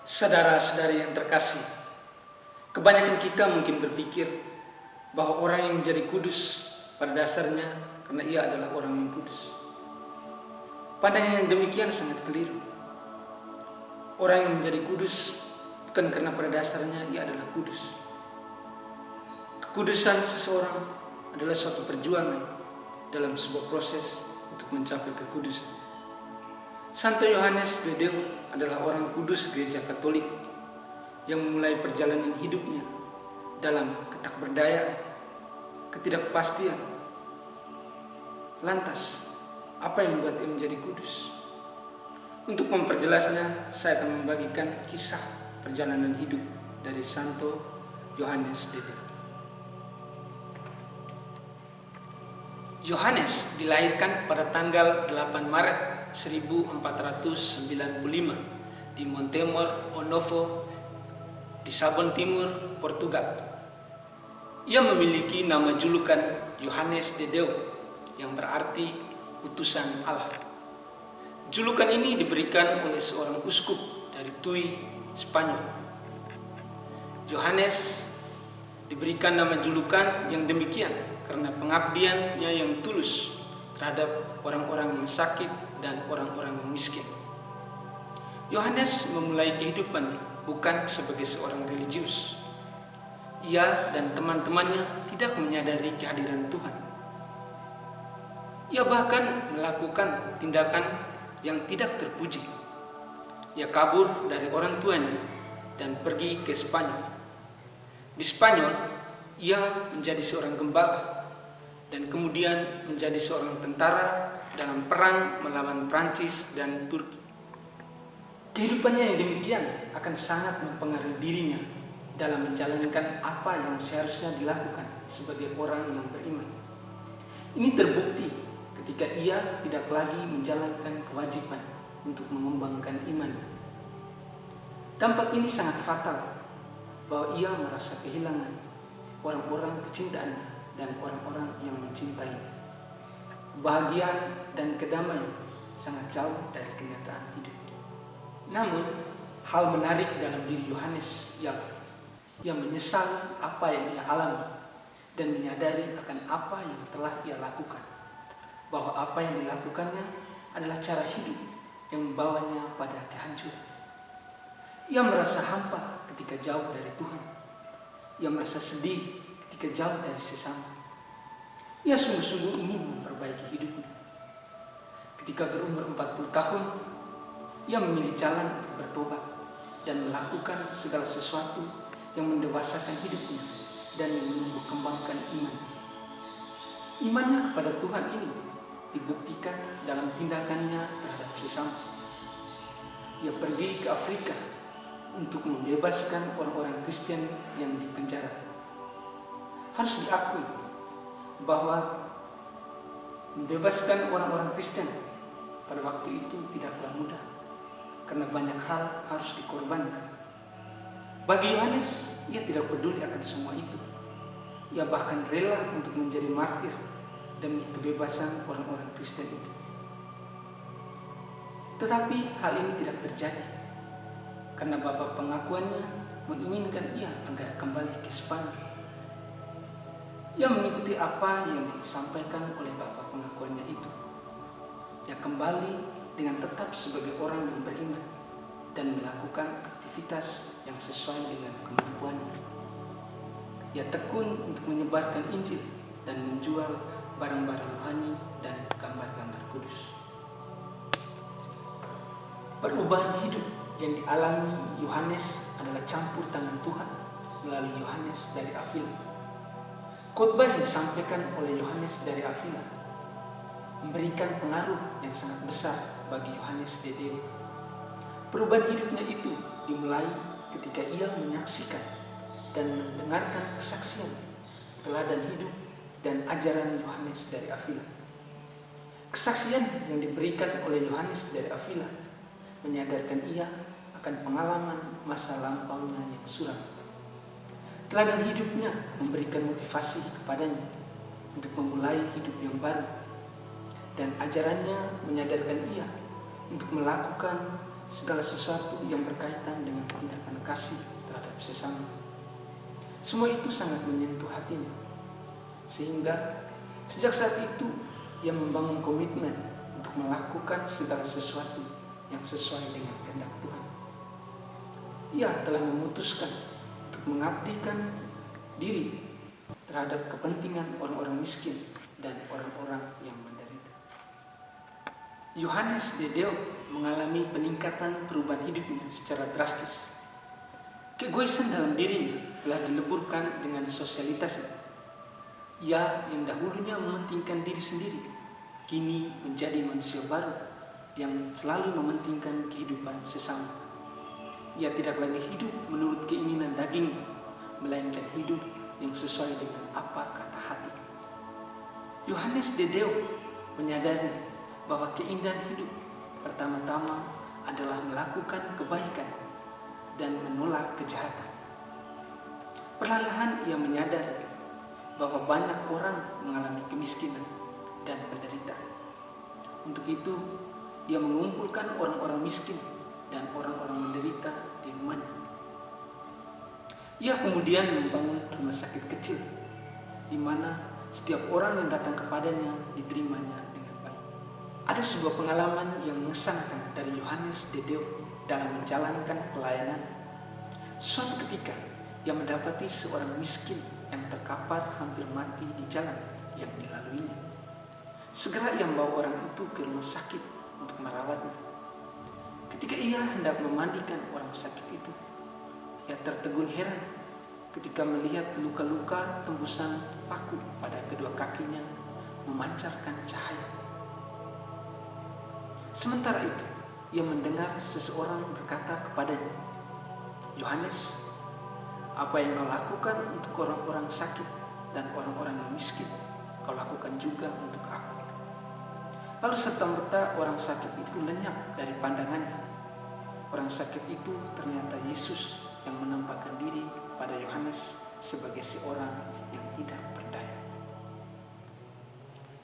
Saudara-saudari yang terkasih, kebanyakan kita mungkin berpikir bahwa orang yang menjadi kudus pada dasarnya karena ia adalah orang yang kudus. Pandangan yang demikian sangat keliru. Orang yang menjadi kudus bukan karena pada dasarnya ia adalah kudus. Kekudusan seseorang adalah suatu perjuangan dalam sebuah proses untuk mencapai kekudusan. Santo Yohanes de Deus adalah orang kudus Gereja Katolik yang memulai perjalanan hidupnya dalam ketakberdayaan, ketidakpastian. Lantas, apa yang membuat ia menjadi kudus? Untuk memperjelasnya, saya akan membagikan kisah perjalanan hidup dari Santo Yohanes de Deus. Yohanes dilahirkan pada tanggal 8 Maret 1495 di Montemor o Novo di Sabon Timur, Portugal. Ia memiliki nama julukan Yohanes de Deus yang berarti utusan Allah. Julukan ini diberikan oleh seorang uskup dari Tui, Spanyol. Yohanes diberikan nama julukan yang demikian karena pengabdiannya yang tulus terhadap orang-orang yang sakit dan orang-orang yang miskin. Yohanes memulai kehidupan bukan sebagai seorang religius. Ia dan teman-temannya tidak menyadari kehadiran Tuhan. Ia bahkan melakukan tindakan yang tidak terpuji. Ia kabur dari orang tuanya dan pergi ke Spanyol. Di Spanyol, ia menjadi seorang gembala dan kemudian menjadi seorang tentara dalam perang melawan Prancis dan Turki. Kehidupannya yang demikian akan sangat mempengaruhi dirinya dalam menjalankan apa yang seharusnya dilakukan sebagai orang yang beriman. Ini terbukti ketika ia tidak lagi menjalankan kewajiban untuk mengembangkan iman. Dampak ini sangat fatal bahwa ia merasa kehilangan orang-orang kecintaannya dan orang-orang yang mencintai. Kebahagiaan dan kedamaian sangat jauh dari kenyataan hidup. Namun, hal menarik dalam diri Yohanes ialah ia menyesal apa yang ia alami dan menyadari akan apa yang telah ia lakukan. Bahwa apa yang dilakukannya adalah cara hidup yang membawanya pada kehancuran. Ia merasa hampa ketika jauh dari Tuhan. Ia merasa sedih ketika jauh dari sesama. Ia sungguh-sungguh ingin memperbaiki hidupnya. Ketika berumur 40 tahun, ia memilih jalan untuk bertobat dan melakukan segala sesuatu yang mendewasakan hidupnya dan menumbuh kembangkan iman. Imannya kepada Tuhan ini dibuktikan dalam tindakannya terhadap sesama. Ia pergi ke Afrika untuk membebaskan orang-orang Kristen yang dipenjara. Harus diakui bahwa membebaskan orang-orang Kristen pada waktu itu tidaklah mudah karena banyak hal harus dikorbankan. Bagi Yohanes, ia tidak peduli akan semua itu. Ia bahkan rela untuk menjadi martir demi kebebasan orang-orang Kristen itu. Tetapi hal ini tidak terjadi karena bapa pengakuannya menginginkan ia agar kembali ke Spanyol. Ia mengikuti apa yang disampaikan oleh bapa pengakuannya itu. Ia kembali dengan tetap sebagai orang yang beriman dan melakukan aktivitas yang sesuai dengan kemampuannya. Ia tekun untuk menyebarkan Injil dan menjual barang-barang rohani dan gambar-gambar kudus. Perubahan hidup yang dialami Yohanes adalah campur tangan Tuhan melalui Yohanes dari Avila. Khotbah yang disampaikan oleh Yohanes dari Avila memberikan pengaruh yang sangat besar bagi Yohanes de Deus. Perubahan hidupnya itu dimulai ketika ia menyaksikan dan mendengarkan kesaksian, teladan hidup dan ajaran Yohanes dari Avila. Kesaksian yang diberikan oleh Yohanes dari Avila menyadarkan ia akan pengalaman masa lampaunya yang suram. Teladan hidupnya memberikan motivasi kepadanya untuk memulai hidup yang baru, dan ajarannya menyadarkan ia untuk melakukan segala sesuatu yang berkaitan dengan Tuhan. kasih terhadap sesama. Semua itu sangat menyentuh hatinya, sehingga sejak saat itu ia membangun komitmen untuk melakukan segala sesuatu yang sesuai dengan kehendak Tuhan. Ia telah memutuskan untuk mengabdikan diri terhadap kepentingan orang-orang miskin dan orang-orang yang menderita. Yohanes Dedeo mengalami peningkatan perubahan hidupnya secara drastis. Keegoisan dalam dirinya telah dileburkan dengan sosialitasnya. Ia yang dahulunya mementingkan diri sendiri, kini menjadi manusia baru yang selalu mementingkan kehidupan sesama. Ia tidak lagi hidup menurut keinginan dagingnya, melainkan hidup yang sesuai dengan apa kata hati. Yohanes Dedeo menyadari bahwa keindahan hidup pertama-tama adalah melakukan kebaikan dan menolak kejahatan. Perlahan-lahan ia menyadari bahwa banyak orang mengalami kemiskinan dan penderitaan. Untuk itu, ia mengumpulkan orang-orang miskin dan orang-orang menderita di rumahnya. Ia kemudian membangun rumah sakit kecil, di mana setiap orang yang datang kepadanya diterimanya dengan baik. Ada sebuah pengalaman yang mengesankan dari Yohanes Dedeo dalam menjalankan pelayanan. Suatu ketika, ia mendapati seorang miskin yang terkapar hampir mati di jalan yang dilaluinya. Segera ia membawa orang itu ke rumah sakit untuk merawatnya. Ketika ia hendak memandikan orang sakit itu, ia tertegun heran ketika melihat luka-luka tembusan paku pada kedua kakinya memancarkan cahaya. Sementara itu, ia mendengar seseorang berkata kepadanya, "Yohanes, apa yang kau lakukan untuk orang-orang sakit dan orang-orang yang miskin, kau lakukan juga untuk aku." Lalu serta-merta orang sakit itu lenyap dari pandangannya. Orang sakit itu ternyata Yesus yang menampakkan diri pada Yohanes sebagai seorang yang tidak berdaya.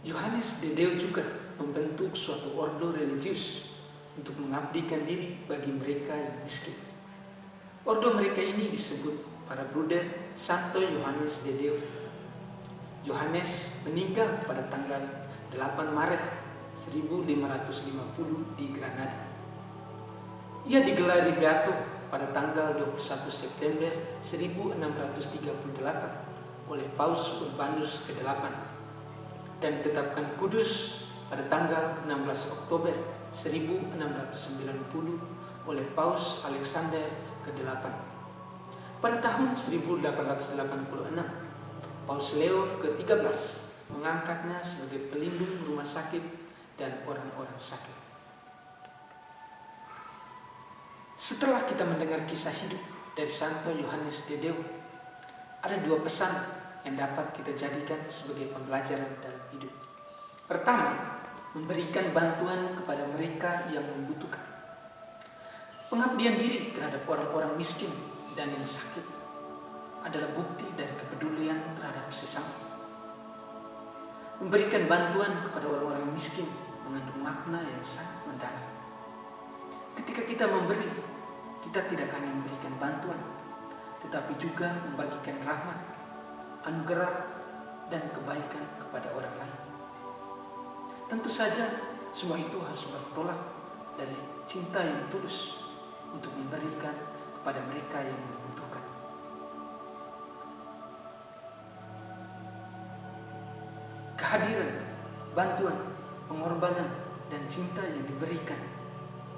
Yohanes Dedeo juga membentuk suatu ordo religius untuk mengabdikan diri bagi mereka yang miskin. Ordo mereka ini disebut para Bruder Santo Yohanes Dedeo. Yohanes meninggal pada tanggal 8 Maret 1550 di Granada. Ia digelari beato pada tanggal 21 September 1638 oleh Paus Urbanus ke-8 dan ditetapkan kudus pada tanggal 16 Oktober 1690 oleh Paus Alexander ke-8. Pada tahun 1886, Paus Leo ke-13 mengangkatnya sebagai pelindung rumah sakit dan orang-orang sakit. Setelah kita mendengar kisah hidup dari Santo Yohanes Dedeo, ada dua pesan yang dapat kita jadikan sebagai pembelajaran dalam hidup. Pertama, memberikan bantuan kepada mereka yang membutuhkan. Pengabdian diri terhadap orang-orang miskin dan yang sakit adalah bukti dari kepedulian terhadap sesama. Memberikan bantuan kepada orang-orang miskin mengandung makna yang sangat mendalam. Ketika kita memberi, kita tidak hanya memberikan bantuan, tetapi juga membagikan rahmat, anugerah, dan kebaikan kepada orang lain. Tentu saja semua itu harus bertolak dari cinta yang tulus untuk memberikan kepada mereka yang membutuhkan. Kehadiran, bantuan, pengorbanan, dan cinta yang diberikan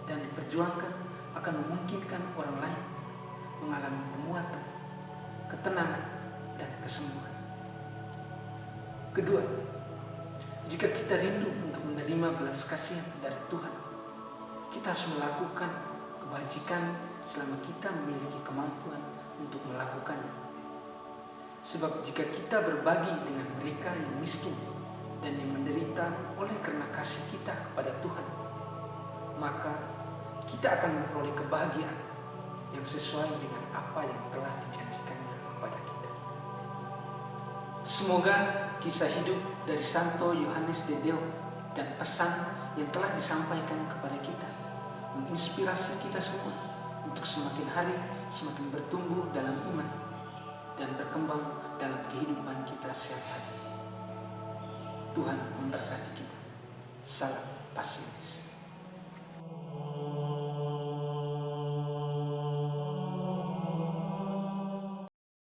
dan diperjuangkan akan memungkinkan orang lain mengalami penguatan, ketenangan, dan kesembuhan. Kedua, jika kita rindu untuk menerima belas kasihan dari Tuhan, kita harus melakukan kebajikan selama kita memiliki kemampuan untuk melakukannya. Sebab jika kita berbagi dengan mereka yang miskin dan yang menderita oleh karena kasih kita kepada Tuhan, maka kita akan memperoleh kebahagiaan yang sesuai dengan apa yang telah dijanjikannya kepada kita. Semoga kisah hidup dari Santo Yohanes Dedeo dan pesan yang telah disampaikan kepada kita menginspirasi kita semua untuk semakin hari semakin bertumbuh dalam iman dan berkembang dalam kehidupan kita sehari-hari. Tuhan memberkati kita. Salam Pasionis.